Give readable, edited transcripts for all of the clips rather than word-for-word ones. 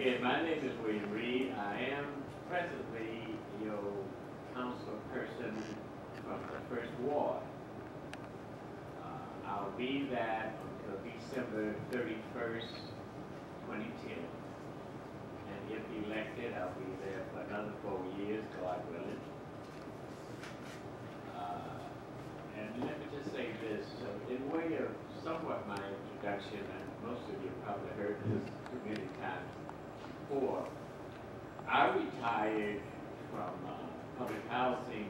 Again, my name is Reid. I am presently your council person from the First Ward. I'll be that until December 31st, 2010. And if elected, I'll be there for another 4 years, God willing. And let me just say this, in way of somewhat my introduction, and most of you probably heard this too many times before, I retired from public housing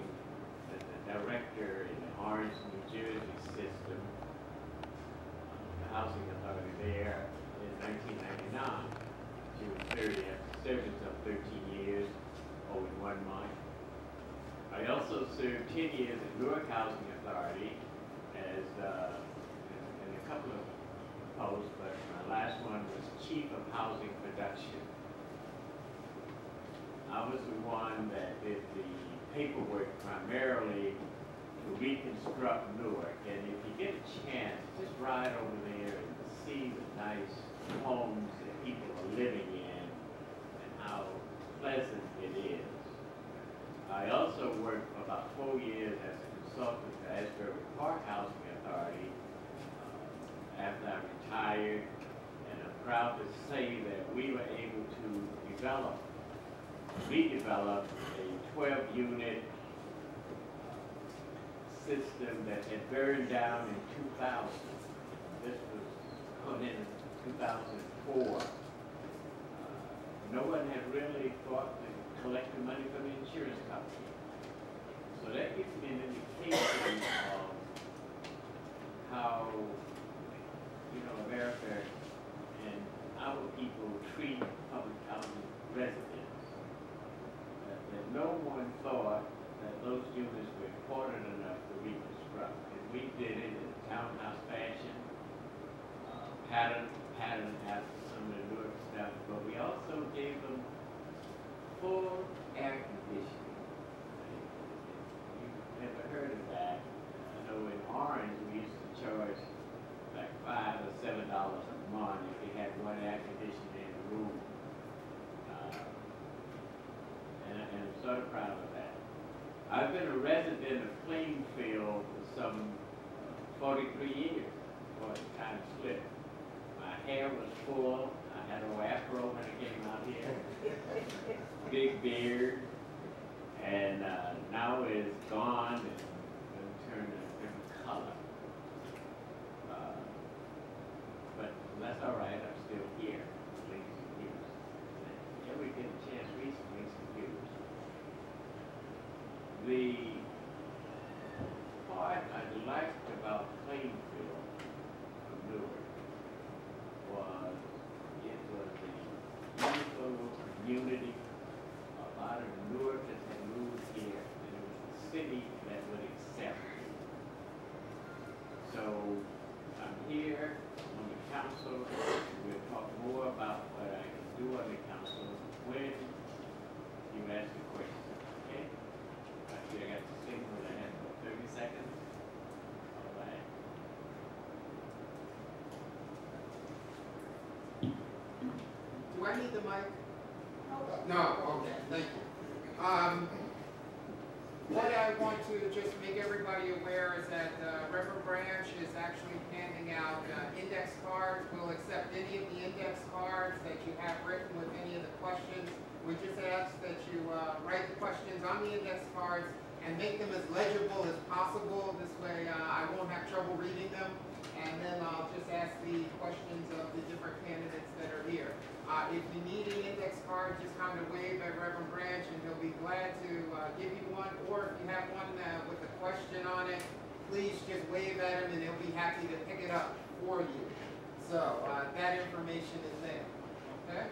as the director in the Orange, New Jersey system, the housing authority there in 1999, June 30th, service of 13 years, 1 month. I also served 10 years at Newark Housing Authority as in a couple of posts, but my last one was Chief of Housing Production. I was the one that did the paperwork primarily to reconstruct Newark. And if you get a chance, just ride over there and see the nice homes that people are living in and how pleasant it is. I also worked for about 4 years as a consultant to Asbury Park Housing Authority after I retired, and I'm proud to say that we were able to redevelop a 12-unit system that had burned down in 2000. This was put in 2004. No one had really thought to collect the money from the insurance company. So that gives me an indication of how, America and our people treat public housing residents. That no one thought that those units were important enough to reconstruct. And we did it in townhouse fashion, pattern after some of the Newark stuff, but we also gave them full air conditioning. You've never heard of that. I know in Orange we used to charge like $5 or $7 a month if you had one air conditioner in the room. And I'm sort of proud of that. I've been a resident of Plainfield for some 43 years before the time slipped. My hair was full. I had a afro when I came out here. Big beard. And now it's gone and turned a different color. But that's all right. I'm still here. Yeah, we get a chance recently to use. The part I liked about Plainfield from Newark was it was a beautiful community. A lot of Newarkers had moved here, and it was a city that would accept you. So I'm here on the council. We'll talk more about what I can do on the council when you ask the question. Okay? I got to sing what I had for 30 seconds. All right. Do I need the mic? No, okay, thank you. What I want to just make everybody aware is that Reverend Branch is actually handing out index cards. We'll accept any of the index cards that you have written with any of the questions. We just ask that you write the questions on the index cards and make them as legible as possible. This way I won't have trouble reading them. And then I'll just ask the questions of the different candidates that are here. If you need an index card, just kind of wave at Reverend Branch and he'll be glad to give you one. Or if you have one with a question on it, please just wave at him and he'll be happy to pick it up for you. So that information is there. Okay?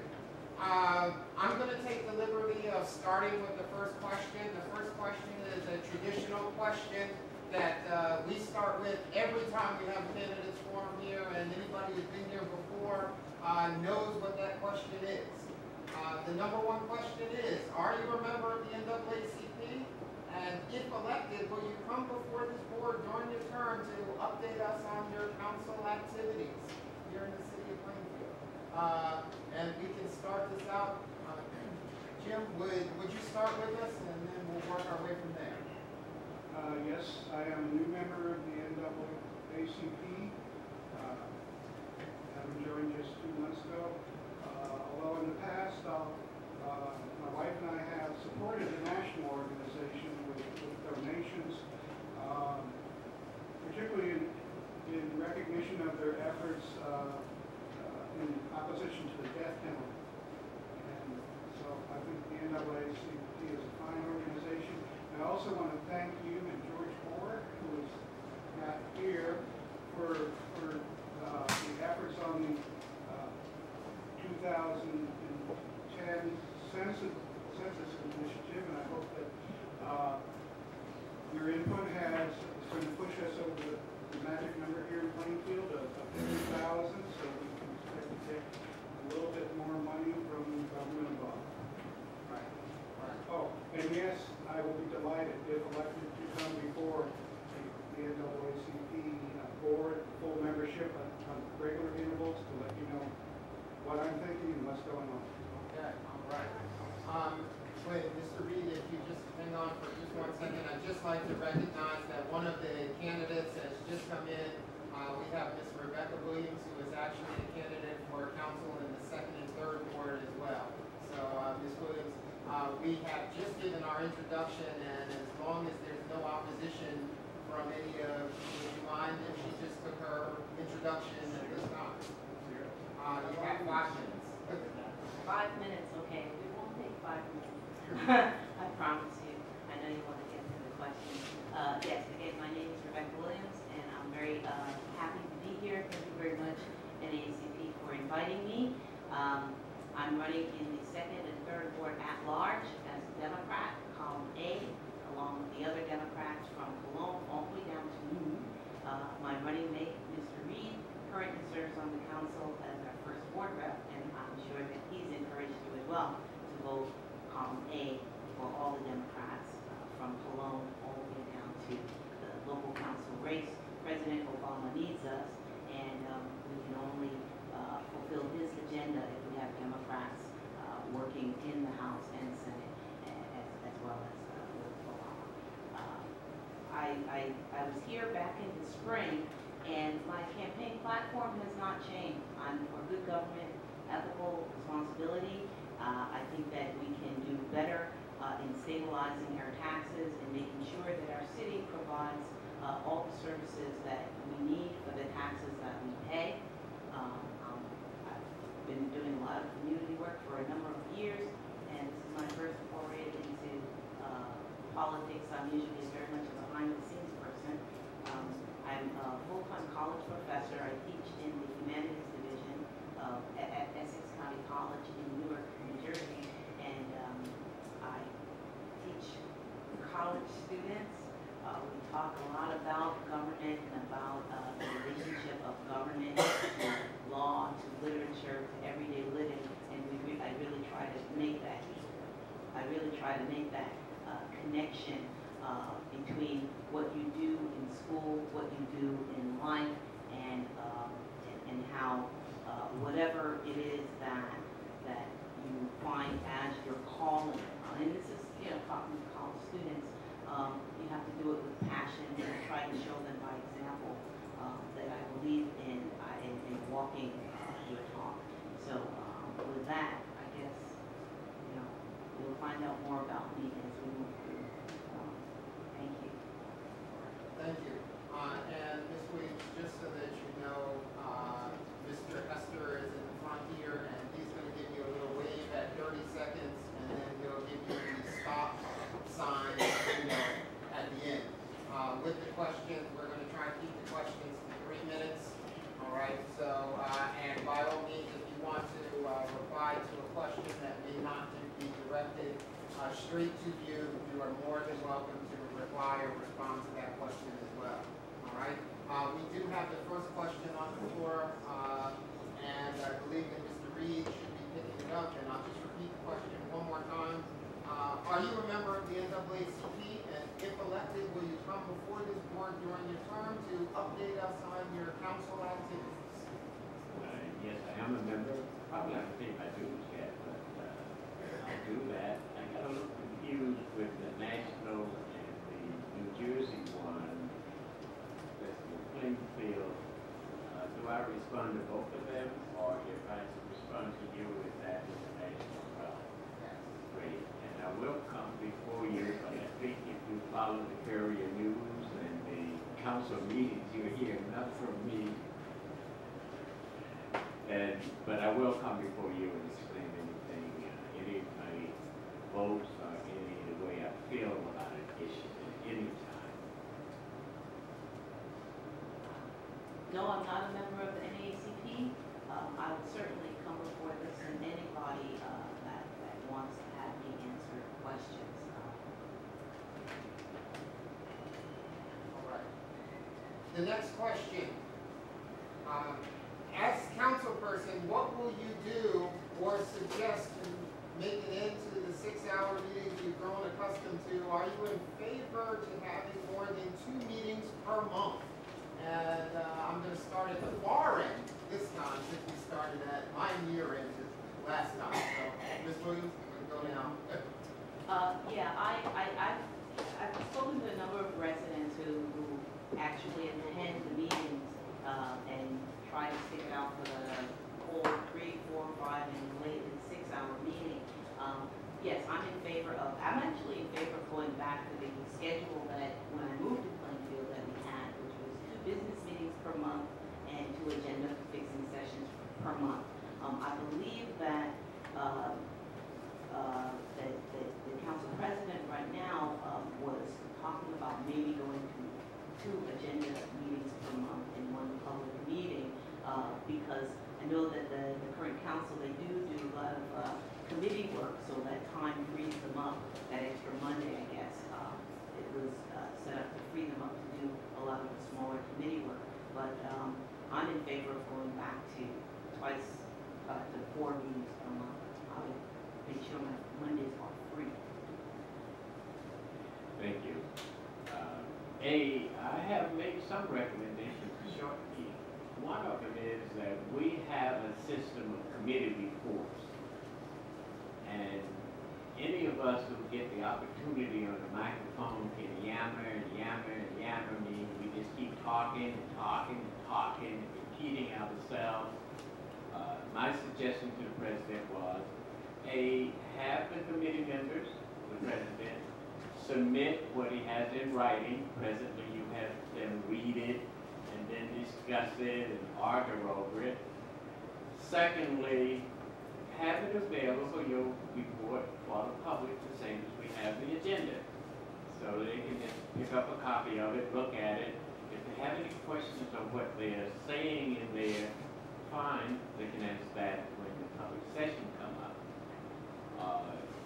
I'm going to take the liberty of starting with the first question. The first question is a traditional question that we start with every time we have a candidates forum here, and anybody who's been here before knows what that question is. The number one question is, are you a member of the NAACP? And if elected, will you come before this board during your term to update us on your council activities here in the city of Plainfield? And we can start this out. Jim, would you start with us, and then we'll work our way from there. Yes, I am a new member of the NAACP. Having joined just 2 months ago. Although in the past, my wife and I have supported the national organization with donations, particularly in recognition of their efforts in opposition to the death penalty. And so I think the NAACP is a fine organization. And I also want to thank you and George Moore, who is not here, for the efforts on the 2010 census initiative, and I hope that your input is going to push us over the magic number here in Plainfield of 50,000, so we can expect to take a little bit more money from government involved. Right. Oh, and yes, I will be delighted if elected to come before the NAACP board, full membership on regular intervals to let you know what I'm thinking and what's going on. Okay, all right. Wait, Mr. Reid, if you just hang on for just 1 second, I'd just like to recognize that one of the candidates has just come in. We have Ms. Rebecca Williams, who is actually a candidate for council in the 2nd and 3rd ward as well. So, Ms. Williams, we have just given our introduction, and as long as there's no opposition from any of, would you mind if she just took her introduction at this time? You have 5 minutes. 5 minutes, okay. We won't take 5 minutes. I promise you. I know you want to get to the question. Yes, again, my name is Rebecca Williams, and I'm very happy to be here. Thank you very much, NAACP, for inviting me. I'm running in the 2nd and 3rd ward at large as a Democrat, column A, along with the other Democrats from Cologne all the way down to Noon. My running mate, Mr. Reid, currently serves on the council as our 1st ward rep, and I'm sure that he's encouraged you as well to vote column A for all the Democrats from Cologne all the way down to the local council race. President Obama needs us, and we can only fulfill his agenda if we have Democrats working in the House and Senate as well as with Obama. I was here back in the spring, and my campaign platform has not changed. I'm for good government, ethical responsibility. I think that we can do better in stabilizing our taxes and making sure that our city provides all the services that we need for the taxes that we pay. I've been doing a lot of community work for a number of years, and this is my first foray into politics. I'm usually very much a behind-the-scenes person. I'm a full-time college professor. I teach in the humanities division at Essex County College in Newark, New Jersey, and I teach college students. We talk a lot about government and about the relationship of government to law, to literature, to everyday living, and I really try to make that. I really try to make that connection between what you do in school, what you do in life, and how whatever it is that you find as your calling. And this is, talking to college students, you have to do it with passion and try to show them by example that I believe in walking your talk. So with that, I guess, you'll find out more about me as we move through. Thank you. Thank you. And Ms. Williams, just so that you know, Mr. Hester is in the front here, and he's going to give you a little wave at 30 seconds, and then he'll give you the stop sign, at the end. With the questions, we're going to try to keep the questions to 3 minutes. All right. So, and by all means, if you want to reply to a question that may not be directed straight to you, you are more than welcome to reply or respond to that question as well. All right. We do have the first question on the floor, and I believe that Mr. Reid should be picking it up, and I'll just repeat the question one more time. Are you a member of the NAACP, and if elected, will you come before this board during your term to update us on your council activities? Yes, I am a member. probably haven't paid my dues yet, but I'll do that. I got a little confused with the national and the New Jersey one. That's the Plainfield. Do I respond to both of them, or if I respond to you with that as a national route? Great. And I will come before you, but I think if you follow the Courier News and the council meetings, you'll hear enough from me. But I will come before you and explain anything, any of my votes or any of the way I feel about an issue at any time. No, I'm not a member of the NAACP. I would certainly come before this and anybody that wants to have me answer questions. All right. The next question. As councilperson, what will you do or suggest to make it into the 6-hour meetings you've grown accustomed to? Are you in favor to having more than 2 meetings per month? And I'm going to start at the far end this time, since we started at my near end last time. So, Ms. Williams, we're going to go now. Yeah, I've spoken to a number of residents who actually attend the meetings and try to stick out for the whole 3, 4, 5, and late 6-hour meeting. Yes, I'm actually in favor of going back to the schedule that when I moved to Plainfield that we had, which was 2 business meetings per month and 2 agenda fixing sessions per month. I believe that the council president right now was talking about maybe going to 2 agenda meetings per month and 1 public meeting, because I know that the current council, they do a lot of committee work, so that time frees them up, that extra Monday, I guess. It was set up to free them up to do a lot of the smaller committee work. But I'm in favor of going back to twice to 4 meetings per month. I would make sure my Mondays are free. Thank you. I have made some recommendations for short meetings. One of them is that we have a system of committee reports. And any of us who get the opportunity on the microphone can yammer and yammer and yammer me. We just keep talking and talking and talking and repeating ourselves. My suggestion to the president was, have the committee members, the president, submit what he has in writing. Presently, you have them read it and then discuss it and argue over it. Secondly, have it available, your report, for the public, the same as we have the agenda. So they can just pick up a copy of it, look at it. If they have any questions on what they are saying in there, fine, they can ask that when the public session come up.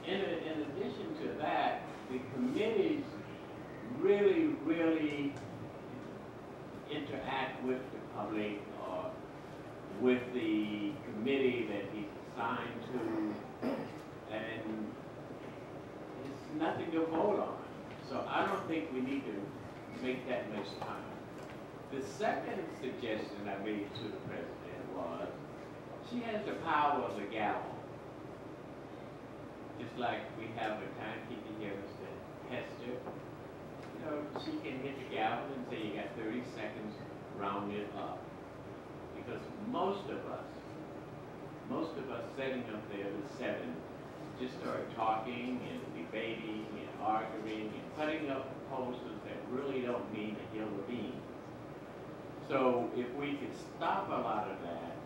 In addition to that, the committees really interact with the public or with the committee that he's assigned to, and it's nothing to vote on. So I don't think we need to make that much time. The second suggestion I made to the president was, she has the power of the gavel. Just like we have a timekeeper here, Mr. Hester. You know, she can hit the gavel and say you got 30 seconds, round it up. Because most of us setting up there at 7 just start talking and debating and arguing and putting up proposals that really don't mean a hill of beans. So if we could stop a lot of that,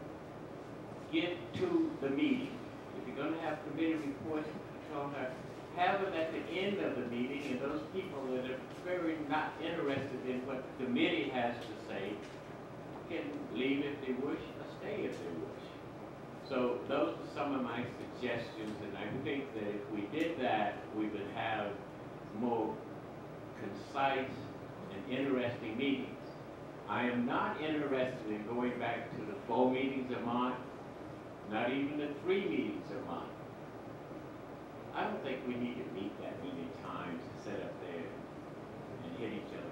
get to the meeting. If you're going to have committee reports, have them at the end of the meeting, and those people that are very not interested in what the committee has to say can leave if they wish or stay if they wish. So those are some of my suggestions, and I think that if we did that, we would have more concise and interesting meetings. I am not interested in going back to the 4 meetings a month, not even the 3 meetings a month. I don't think we need to meet that many times to sit up there and hit each other